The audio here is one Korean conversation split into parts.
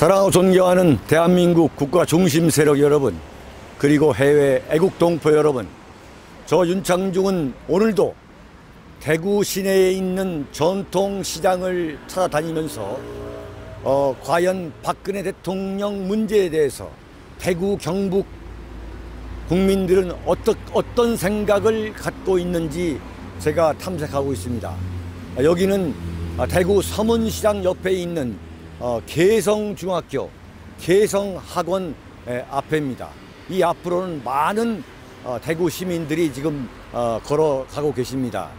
사랑하고 존경하는 대한민국 국가 중심 세력 여러분, 그리고 해외 애국 동포 여러분, 저 윤창중은 오늘도 대구 시내에 있는 전통시장을 찾아다니면서 과연 박근혜 대통령 문제에 대해서 대구 경북 국민들은 어떤 생각을 갖고 있는지 제가 탐색하고 있습니다. 여기는 대구 서문시장 옆에 있는 개성중학교, 개성학원 앞에입니다. 이 앞으로는 많은 대구 시민들이 지금 걸어가고 계십니다.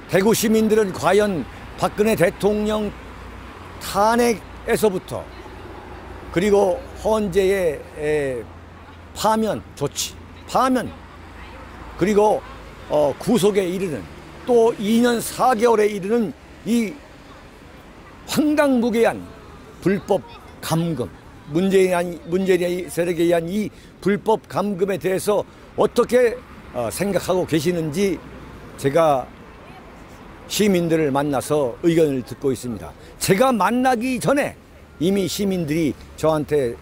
대구 시민들은 과연 박근혜 대통령 탄핵에서부터 그리고 헌재의 파면 조치, 그리고 구속에 이르는 또 2년 4개월에 이르는 이 황당무계한 불법 감금, 문재인 세력에 의한 이 불법 감금에 대해서 어떻게 생각하고 계시는지 제가 시민들을 만나서 의견을 듣고 있습니다. 제가 만나기 전에 이미 시민들이 저한테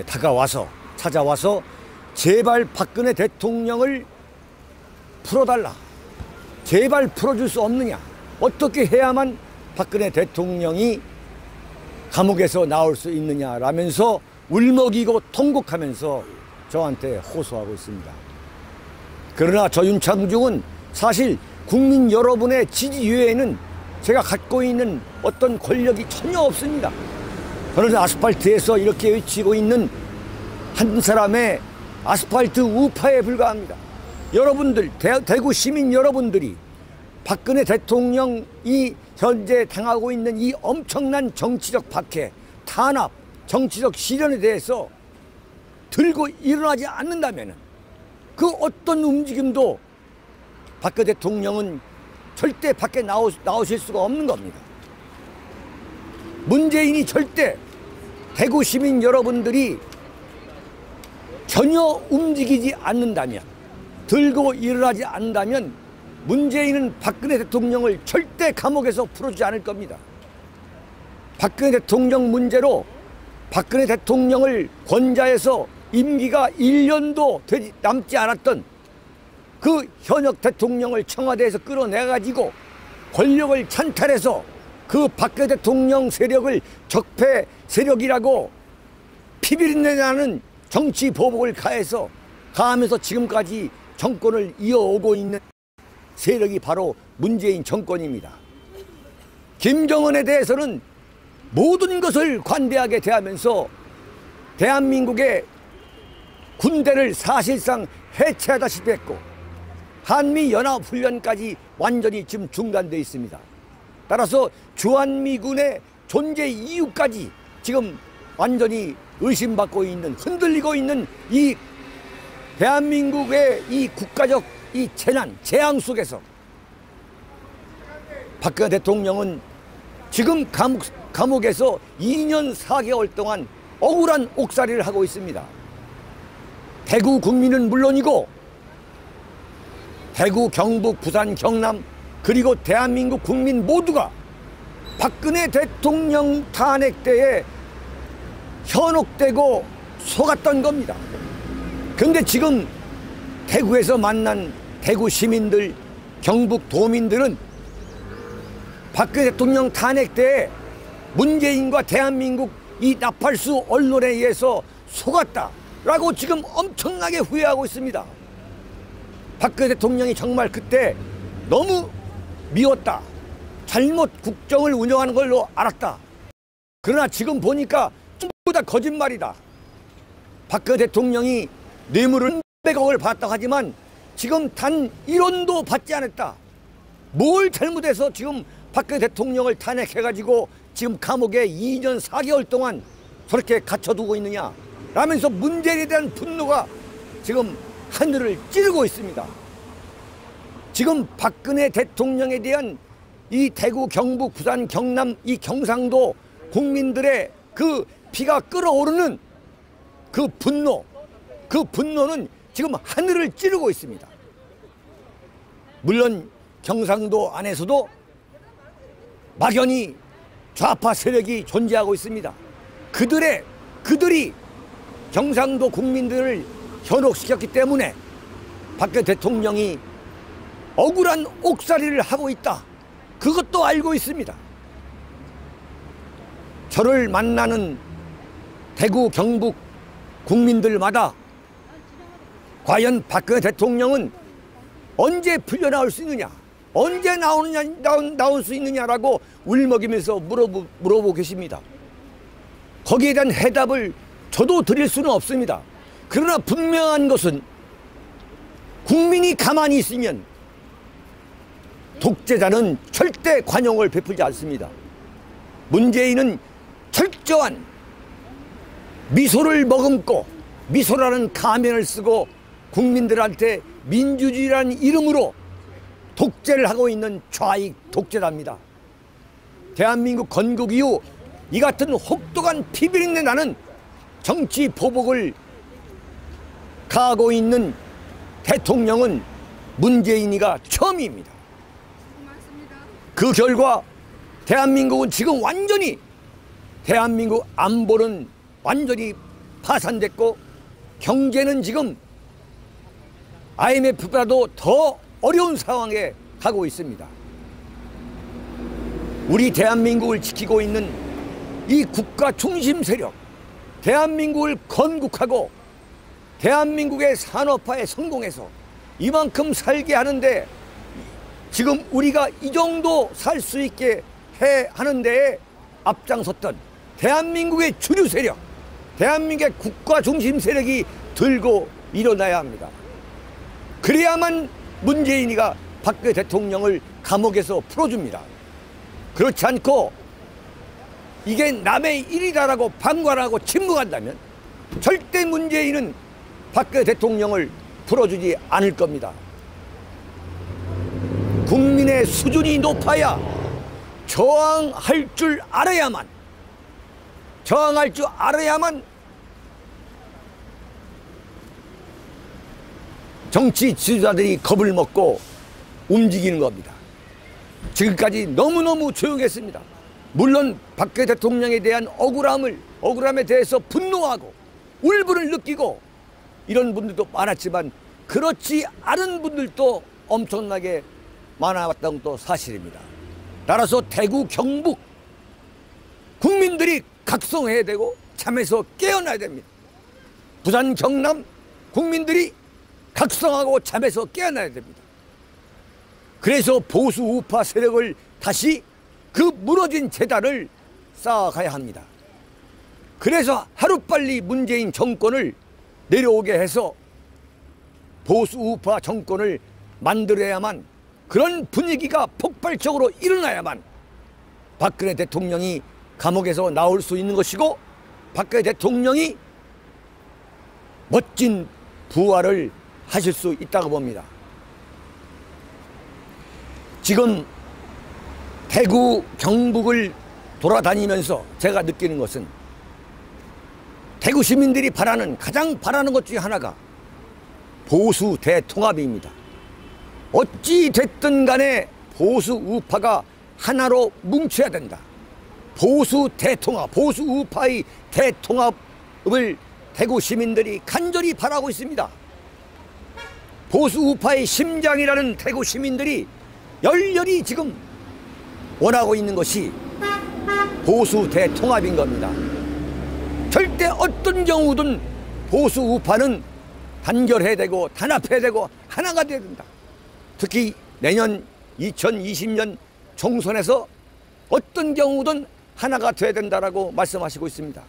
찾아와서 제발 박근혜 대통령을 풀어달라, 제발 풀어줄 수 없느냐, 어떻게 해야만 박근혜 대통령이 감옥에서 나올 수 있느냐라면서 울먹이고 통곡하면서 저한테 호소하고 있습니다. 그러나 저 윤창중은 사실 국민 여러분의 지지 외에는 제가 갖고 있는 어떤 권력이 전혀 없습니다. 저는 아스팔트에서 이렇게 외치고 있는 한 사람의 아스팔트 우파에 불과합니다. 여러분들, 대구 시민 여러분들이 박근혜 대통령이 현재 당하고 있는 이 엄청난 정치적 박해, 탄압, 정치적 시련에 대해서 들고 일어나지 않는다면 그 어떤 움직임도 박근혜 대통령은 절대 밖에 나오실 수가 없는 겁니다. 문재인이 절대 대구 시민 여러분들이 전혀 움직이지 않는다면, 들고 일어나지 않는다면 문재인은 박근혜 대통령을 절대 감옥에서 풀어주지 않을 겁니다. 박근혜 대통령 문제로 박근혜 대통령을 권좌해서 임기가 1년도 남지 않았던 그 현역 대통령을 청와대에서 끌어내가지고 권력을 찬탈해서 그 박근혜 대통령 세력을 적폐 세력이라고 피비린내나는 정치 보복을 가하면서 지금까지 정권을 이어오고 있는 세력이 바로 문재인 정권입니다. 김정은에 대해서는 모든 것을 관대하게 대하면서 대한민국의 군대를 사실상 해체하다시피 했고 한미연합훈련까지 완전히 지금 중단되어 있습니다. 따라서 주한미군의 존재 이유까지 지금 완전히 의심받고 있는, 흔들리고 있는 이 대한민국의 이 국가적 이 재앙 속에서 박근혜 대통령은 지금 감옥에서 2년 4개월 동안 억울한 옥살이를 하고 있습니다. 대구 국민은 물론이고 대구, 경북, 부산, 경남 그리고 대한민국 국민 모두가 박근혜 대통령 탄핵 때에 현혹되고 속았던 겁니다. 그런데 지금 대구에서 만난 대구 시민들, 경북 도민들은 박근혜 대통령 탄핵 때에 문재인과 대한민국 이 나팔수 언론에 의해서 속았다라고 지금 엄청나게 후회하고 있습니다. 박근혜 대통령이 정말 그때 너무 미웠다, 잘못 국정을 운영하는 걸로 알았다. 그러나 지금 보니까 전부 다 거짓말이다. 박근혜 대통령이 뇌물을 100억을 받았다고 하지만 지금 단 1원도 받지 않았다. 뭘 잘못해서 지금 박근혜 대통령을 탄핵해가지고 지금 감옥에 2년 4개월 동안 저렇게 갇혀두고 있느냐 라면서 문재인에 대한 분노가 지금 하늘을 찌르고 있습니다. 지금 박근혜 대통령에 대한 이 대구, 경북, 부산, 경남, 이 경상도 국민들의 그 피가 끓어오르는 그 분노는 지금 하늘을 찌르고 있습니다. 물론 경상도 안에서도 막연히 좌파 세력이 존재하고 있습니다. 그들이 경상도 국민들을 현혹시켰기 때문에 박근혜 대통령이 억울한 옥살이를 하고 있다. 그것도 알고 있습니다. 저를 만나는 대구, 경북 국민들마다 과연 박근혜 대통령은 언제 풀려나올 수 있느냐, 언제 나올 수 있느냐라고 울먹이면서 물어보고 계십니다. 거기에 대한 해답을 저도 드릴 수는 없습니다. 그러나 분명한 것은 국민이 가만히 있으면 독재자는 절대 관용을 베풀지 않습니다. 문재인은 철저한 미소를 머금고 미소라는 가면을 쓰고 국민들한테 민주주의라는 이름으로 독재를 하고 있는 좌익 독재자입니다. 대한민국 건국 이후 이 같은 혹독한 비비린내 나는 정치 보복을 가하고 있는 대통령은 문재인이가 처음입니다. 그 결과 대한민국은 지금 완전히 대한민국 안보는 완전히 파산됐고 경제는 지금 IMF보다도 더 어려운 상황에 가고 있습니다. 우리 대한민국을 지키고 있는 이 국가 중심 세력, 대한민국을 건국하고 대한민국의 산업화에 성공해서 이만큼 살게 하는데 지금 우리가 이 정도 살 수 있게 하는 데에 앞장섰던 대한민국의 주류 세력, 대한민국의 국가 중심 세력이 들고 일어나야 합니다. 그래야만 문재인이가 박근혜 대통령을 감옥에서 풀어줍니다. 그렇지 않고 이게 남의 일이다라고 방관하고 침묵한다면 절대 문재인은 박근혜 대통령을 풀어주지 않을 겁니다. 국민의 수준이 높아야 저항할 줄 알아야만 정치 지도자들이 겁을 먹고 움직이는 겁니다. 지금까지 너무너무 조용했습니다. 물론 박근혜 대통령에 대한 억울함에 대해서 분노하고 울분을 느끼고 이런 분들도 많았지만 그렇지 않은 분들도 엄청나게 많아왔다는 것도 사실입니다. 따라서 대구, 경북 국민들이 각성해야 되고 잠에서 깨어나야 됩니다. 부산, 경남 국민들이 각성하고 잠에서 깨어나야 됩니다. 그래서 보수 우파 세력을 다시 그 무너진 재단을 쌓아가야 합니다. 그래서 하루빨리 문재인 정권을 내려오게 해서 보수 우파 정권을 만들어야만, 그런 분위기가 폭발적으로 일어나야만 박근혜 대통령이 감옥에서 나올 수 있는 것이고 박근혜 대통령이 멋진 부활을 하실 수 있다고 봅니다. 지금 대구, 경북을 돌아다니면서 제가 느끼는 것은 대구 시민들이 가장 바라는 것 중에 하나가 보수 대통합입니다. 어찌 됐든 간에 보수 우파가 하나로 뭉쳐야 된다. 보수 대통합, 보수 우파의 대통합을 대구 시민들이 간절히 바라고 있습니다. 보수 우파의 심장이라는 대구 시민들이 열렬히 지금 원하고 있는 것이 보수 대통합인 겁니다. 절대 어떤 경우든 보수 우파는 단결해야 되고 단합해야 되고 하나가 돼야 된다. 특히 내년 2020년 총선에서 어떤 경우든 하나가 돼야 된다라고 말씀하시고 있습니다.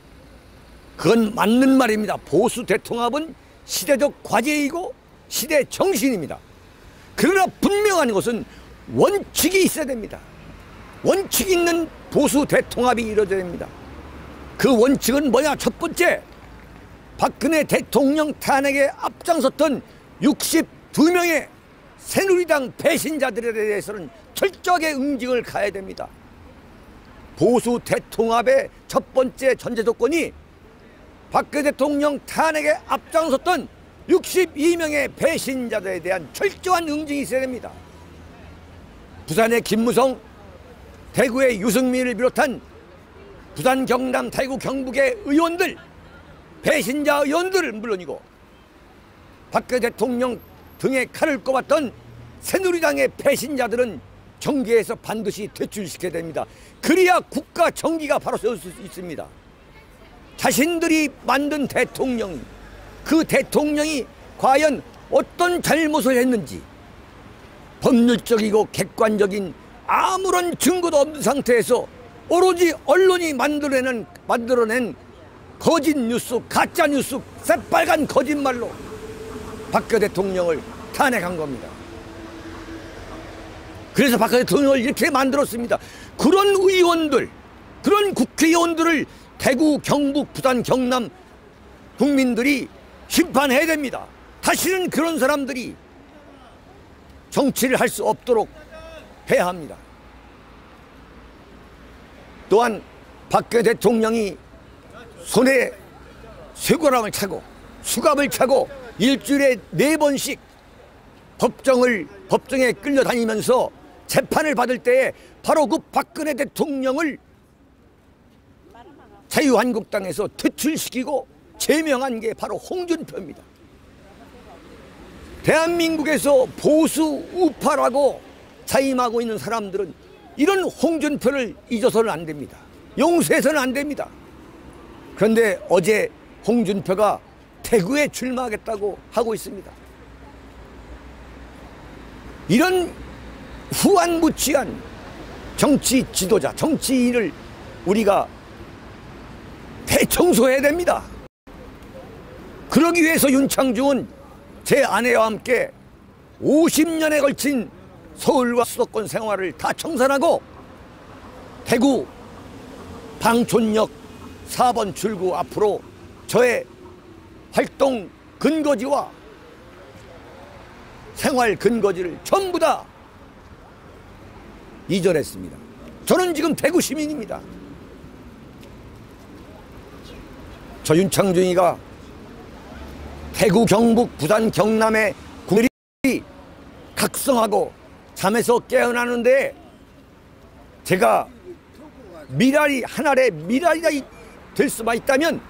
그건 맞는 말입니다. 보수 대통합은 시대적 과제이고 시대 정신입니다. 그러나 분명한 것은 원칙이 있어야 됩니다. 원칙 있는 보수 대통합이 이루어져야 됩니다. 그 원칙은 뭐냐? 첫 번째, 박근혜 대통령 탄핵에 앞장섰던 62명의 새누리당 배신자들에 대해서는 철저하게 응징을 가해야 됩니다. 보수 대통합의 첫 번째 전제 조건이 박근혜 대통령 탄핵에 앞장섰던 62명의 배신자들에 대한 철저한 응징이 있어야 됩니다. 부산의 김무성, 대구의 유승민을 비롯한 부산, 경남, 대구, 경북의 의원들, 배신자 의원들은 물론이고 박근혜 대통령 등에 칼을 꼽았던 새누리당의 배신자들은 정계에서 반드시 퇴출시켜야 됩니다. 그래야 국가 정기가 바로 세울 수 있습니다. 자신들이 만든 대통령, 그 대통령이 과연 어떤 잘못을 했는지 법률적이고 객관적인 아무런 증거도 없는 상태에서 오로지 언론이 만들어낸 거짓 뉴스, 가짜 뉴스, 새빨간 거짓말로 박근혜 대통령을 탄핵한 겁니다. 그래서 박근혜 대통령을 이렇게 만들었습니다. 그런 의원들, 그런 국회의원들을 대구, 경북, 부산, 경남 국민들이 심판해야 됩니다. 다시는 그런 사람들이 정치를 할 수 없도록 해야 합니다. 또한 박근혜 대통령이 손에 쇠고랑을 차고 수갑을 차고 일주일에 4번씩 법정에 끌려다니면서 재판을 받을 때에 바로 그 박근혜 대통령을 자유한국당에서 퇴출시키고 제명한 게 바로 홍준표입니다. 대한민국에서 보수 우파라고 자임하고 있는 사람들은 이런 홍준표를 잊어서는 안 됩니다. 용서해서는 안 됩니다. 그런데 어제 홍준표가 대구에 출마하겠다고 하고 있습니다. 이런 후안무치한 정치 지도자, 정치인을 우리가 대청소해야 됩니다. 그러기 위해서 윤창중은 제 아내와 함께 50년에 걸친 서울과 수도권 생활을 다 청산하고 대구 방촌역 4번 출구 앞으로 저의 활동 근거지와 생활 근거지를 전부 다 이전했습니다. 저는 지금 대구 시민입니다. 저 윤창중이가 대구, 경북, 부산, 경남의 국민들이 각성하고 잠에서 깨어나는데 제가 미랄이 하나의 미랄이 될 수만 있다면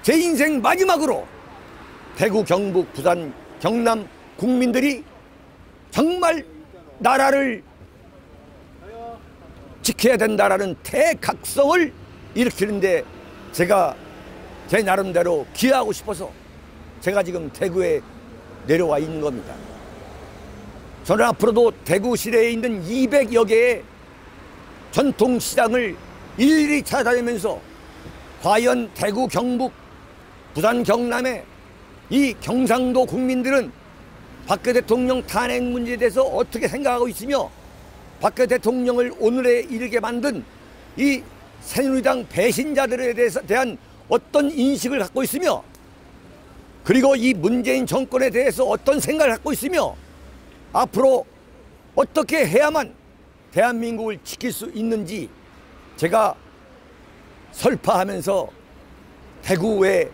제 인생 마지막으로 대구, 경북, 부산, 경남 국민들이 정말 나라를 지켜야 된다라는 대각성을 일으키는데 제가 제 나름대로 기여하고 싶어서 제가 지금 대구에 내려와 있는 겁니다. 저는 앞으로도 대구 시내에 있는 200여 개의 전통시장을 일일이 찾아다니면서 과연 대구, 경북, 부산, 경남의 이 경상도 국민들은 박근혜 대통령 탄핵 문제에 대해서 어떻게 생각하고 있으며 박근혜 대통령을 오늘에 이르게 만든 이 새누리당 배신자들에 대한 어떤 인식을 갖고 있으며 그리고 이 문재인 정권에 대해서 어떤 생각을 갖고 있으며 앞으로 어떻게 해야만 대한민국을 지킬 수 있는지 제가 설파하면서 대구의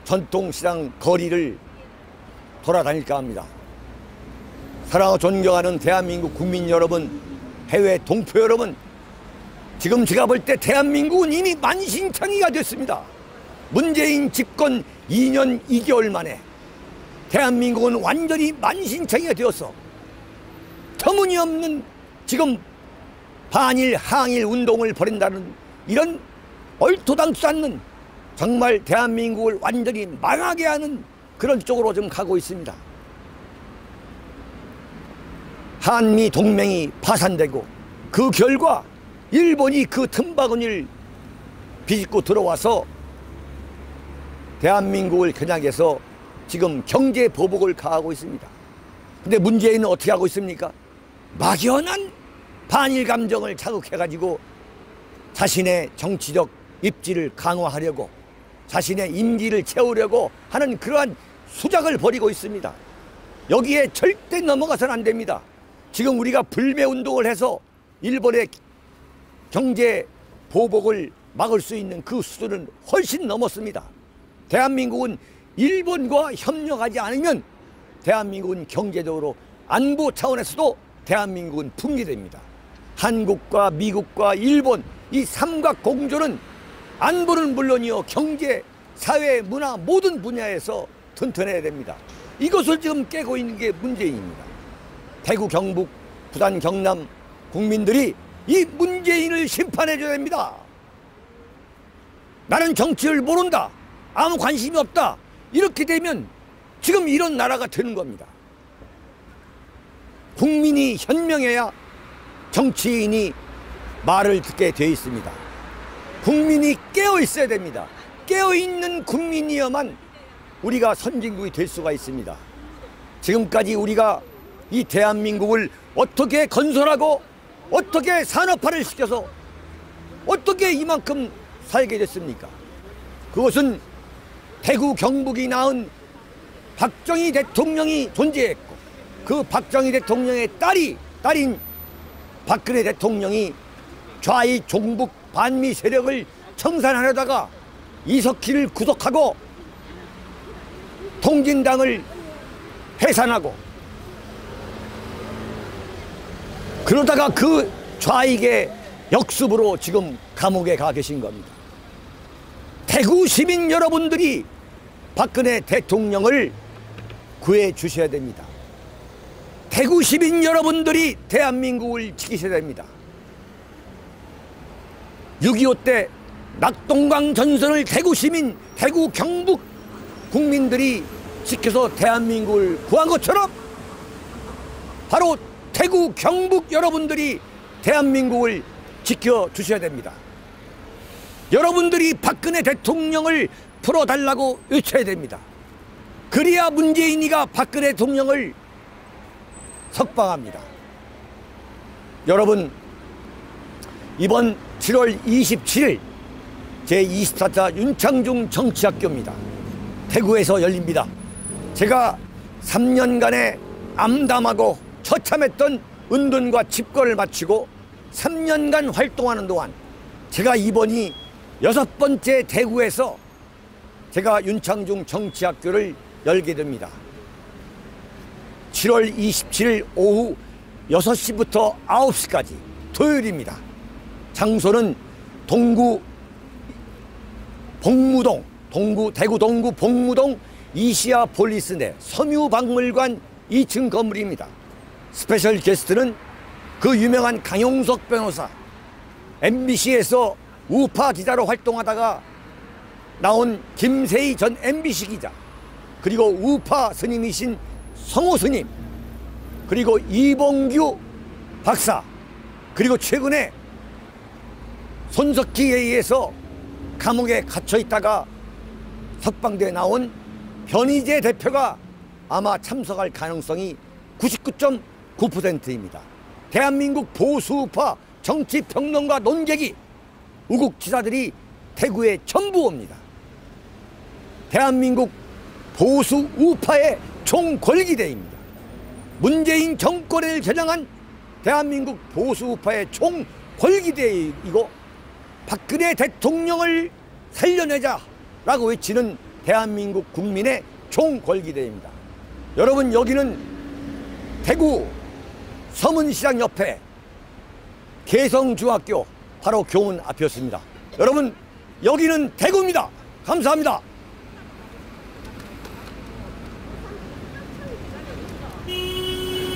전통시장 거리를 돌아다닐까 합니다. 사랑하고 존경하는 대한민국 국민 여러분, 해외 동포 여러분, 지금 제가 볼 때 대한민국은 이미 만신창이가 됐습니다. 문재인 집권 2년 2개월 만에 대한민국은 완전히 만신창이가 되어서 터무니없는 지금 반일 항일 운동을 벌인다는 이런 얼토당치 않는 정말 대한민국을 완전히 망하게 하는 그런 쪽으로 지금 가고 있습니다. 한미 동맹이 파산되고 그 결과 일본이 그 틈바구니를 비집고 들어와서 대한민국을 겨냥해서 지금 경제 보복을 가하고 있습니다. 근데 문재인은 어떻게 하고 있습니까? 막연한 반일 감정을 자극해가지고 자신의 정치적 입지를 강화하려고 자신의 임기를 채우려고 하는 그러한 수작을 벌이고 있습니다. 여기에 절대 넘어가서는 안 됩니다. 지금 우리가 불매운동을 해서 일본의 경제 보복을 막을 수 있는 그 수준은 훨씬 넘었습니다. 대한민국은 일본과 협력하지 않으면 대한민국은 경제적으로 안보 차원에서도 대한민국은 붕괴됩니다. 한국과 미국과 일본 이 삼각 공조는 안보는 물론이요, 경제, 사회, 문화 모든 분야에서 튼튼해야 됩니다. 이것을 지금 깨고 있는 게 문재인입니다. 대구, 경북, 부산, 경남 국민들이 이 문재인을 심판해줘야 됩니다. 나는 정치를 모른다, 아무 관심이 없다, 이렇게 되면 지금 이런 나라가 되는 겁니다. 국민이 현명해야 정치인이 말을 듣게 돼 있습니다. 국민이 깨어 있어야 됩니다. 깨어 있는 국민이어만 우리가 선진국이 될 수가 있습니다. 지금까지 우리가 이 대한민국을 어떻게 건설하고 어떻게 산업화를 시켜서 어떻게 이만큼 살게 됐습니까? 그것은 대구, 경북이 낳은 박정희 대통령이 존재했고, 그 박정희 대통령의 딸인 박근혜 대통령이 좌익 종북 반미 세력을 청산하려다가 이석희를 구속하고 통진당을 해산하고, 그러다가 그 좌익의 역습으로 지금 감옥에 가 계신 겁니다. 대구 시민 여러분들이 박근혜 대통령을 구해 주셔야 됩니다. 대구 시민 여러분들이 대한민국을 지키셔야 됩니다. 6.25 때 낙동강 전선을 대구 시민, 대구 경북 국민들이 지켜서 대한민국을 구한 것처럼 바로 대구 경북 여러분들이 대한민국을 지켜주셔야 됩니다. 여러분들이 박근혜 대통령을 풀어달라고 외쳐야 됩니다. 그래야 문재인이가 박근혜 대통령을 석방합니다. 여러분, 이번 7월 27일 제24차 윤창중 정치학교입니다. 대구에서 열립니다. 제가 3년간의 암담하고 처참했던 은둔과 집권을 마치고 3년간 활동하는 동안 제가 이번이 6번째 대구에서 제가 윤창중 정치학교를 열게 됩니다. 7월 27일 오후 6시부터 9시까지 토요일입니다. 장소는 대구 동구 복무동 이시아 폴리스 내 섬유박물관 2층 건물입니다. 스페셜 게스트는 그 유명한 강용석 변호사, MBC에서 우파 기자로 활동하다가 나온 김세희 전 MBC 기자, 그리고 우파 스님이신 성호 스님, 그리고 이봉규 박사, 그리고 최근에 손석희에 의해서 감옥에 갇혀 있다가 석방돼 나온 변희재 대표가 아마 참석할 가능성이 99.9%입니다. 대한민국 보수우파 정치평론가 논객이 우국지사들이 대구에 전부 옵니다. 대한민국 보수우파의 총궐기대입니다. 문재인 정권을 겨냥한 대한민국 보수우파의 총궐기대이고, 박근혜 대통령을 살려내자라고 외치는 대한민국 국민의 총궐기대입니다. 여러분, 여기는 대구 서문시장 옆에 개성중학교 바로 교문 앞이었습니다. 여러분, 여기는 대구입니다. 감사합니다.